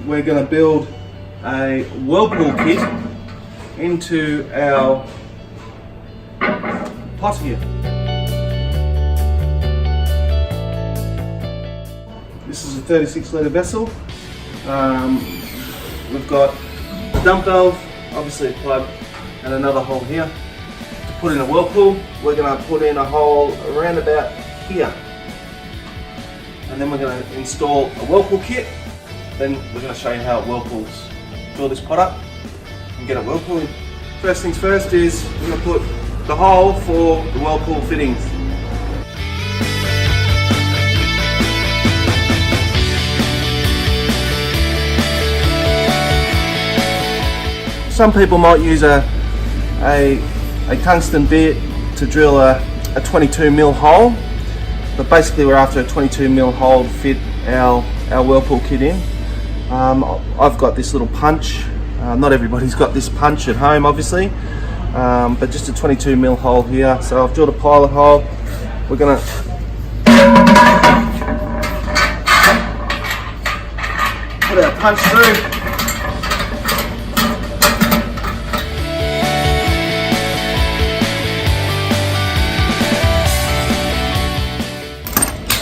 we're going to build a whirlpool kit into our pot here. This is a 36 litre vessel. We've got a dump valve, obviously a plug, and another hole here. To put in a whirlpool, we're going to put in a hole around about here. And then we're going to install a whirlpool kit. Then we're going to show you how it whirlpools. Fill this pot up and get it whirlpooling. First things first is we're going to put the hole for the whirlpool fittings. Some people might use a tungsten bit to drill a 22mm hole, but basically we're after a 22mm hole to fit our whirlpool kit in. I've got this little punch. Not everybody's got this punch at home, obviously, but just a 22mm hole here. So I've drilled a pilot hole. We're going to put our punch through.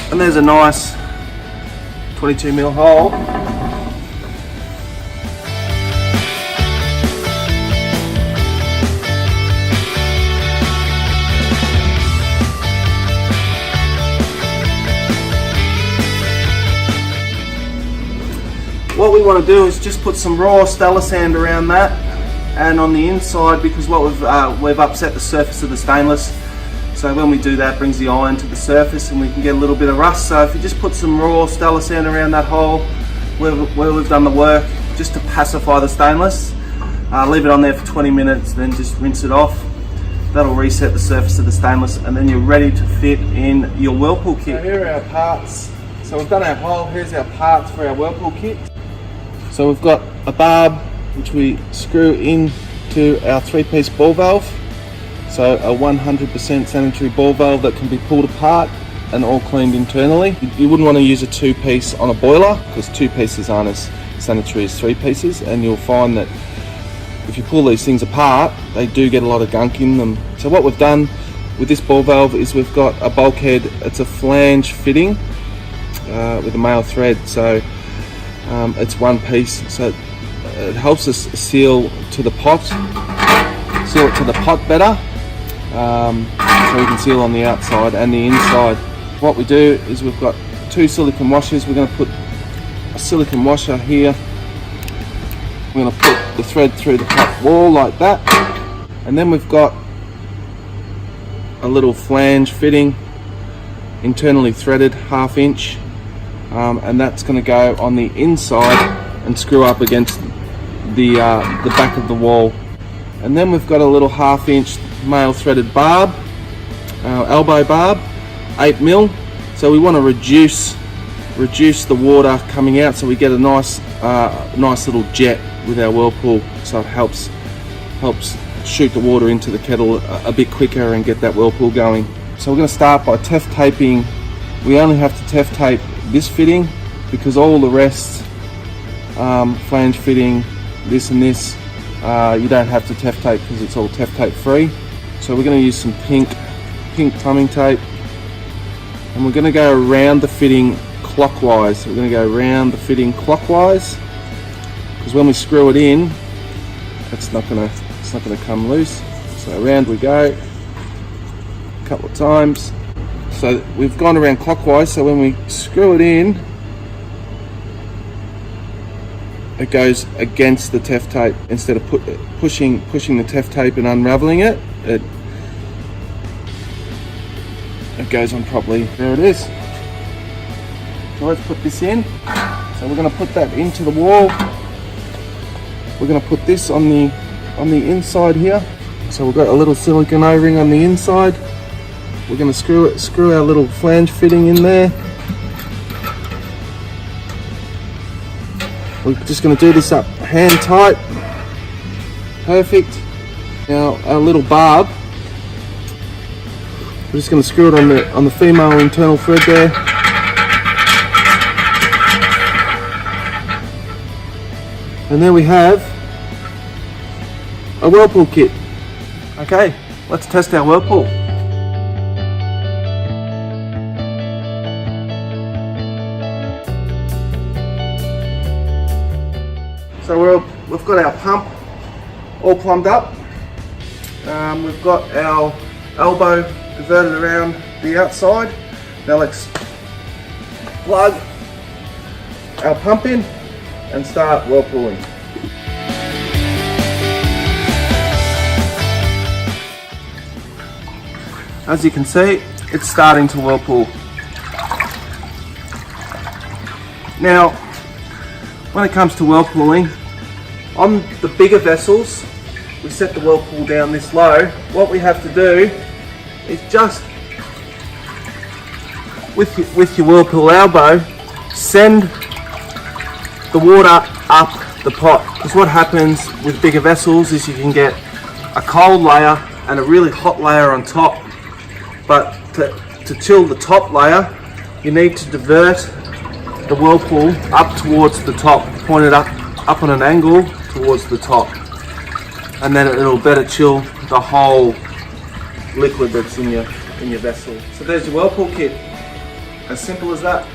And there's a nice 22mm hole. What we want to do is just put some raw Stella sand around that, and on the inside, because what we've upset the surface of the stainless. So when we do that, it brings the iron to the surface and we can get a little bit of rust. So if you just put some raw Stella sand around that hole where we've done the work, just to pacify the stainless, leave it on there for 20 minutes, then just rinse it off. That'll reset the surface of the stainless, and then you're ready to fit in your whirlpool kit. So here are our parts. So we've done our hole, here's our parts for our whirlpool kit. So we've got a barb which we screw into our 3-piece ball valve. So a 100% sanitary ball valve that can be pulled apart and all cleaned internally. You wouldn't want to use a 2-piece on a boiler, because 2 pieces aren't as sanitary as 3 pieces, and you'll find that if you pull these things apart, they do get a lot of gunk in them. So what we've done with this ball valve is we've got a bulkhead. It's a flange fitting with a male thread, so it's 1 piece. So it helps us seal to the pot, seal it to the pot better. So we can seal on the outside and the inside. What we do is we've got 2 silicone washers. We're going to put a silicone washer here. We're going to put the thread through the pot wall like that, and then we've got a little flange fitting, internally threaded, 1/2 inch, and that's going to go on the inside and screw up against the back of the wall. And then we've got a little 1/2 inch male threaded barb, elbow barb, 8mm. So we want to reduce the water coming out, so we get a nice little jet with our whirlpool. So it helps shoot the water into the kettle a bit quicker and get that whirlpool going. So we're going to start by teff taping. We only have to teff tape this fitting, because all the rest, flange fitting, this and this, you don't have to teff tape because it's all teff tape free. So we're going to use some pink plumbing tape, and we're going to go around the fitting clockwise. We're going to go around the fitting clockwise, because when we screw it in, it's not going to come loose. So around we go a couple of times. So we've gone around clockwise, so when we screw it in, it goes against the teff tape. Instead of pushing the teff tape and unraveling it, it goes on properly. There it is. So let's put this in. So we're going to put that into the wall. We're going to put this on the inside here. So we've got a little silicone O-ring on the inside. We're going to screw our little flange fitting in there. We're just going to do this up hand tight. Perfect. Now our little barb, we're just going to screw it on the female internal thread there. And there we have a whirlpool kit. Okay, let's test our whirlpool. So we've got our pump all plumbed up. We've got our elbow diverted around the outside. Now let's plug our pump in and start whirlpooling. As you can see, it's starting to whirlpool. Now, when it comes to whirlpooling, on the bigger vessels, we set the whirlpool down this low. What we have to do is just, with your whirlpool elbow, send the water up the pot. Because what happens with bigger vessels is you can get a cold layer and a really hot layer on top. But to chill the top layer, you need to divert the whirlpool up towards the top, point it up on an angle towards the top, and then it'll better chill the whole liquid that's in your vessel. So there's your whirlpool kit, as simple as that.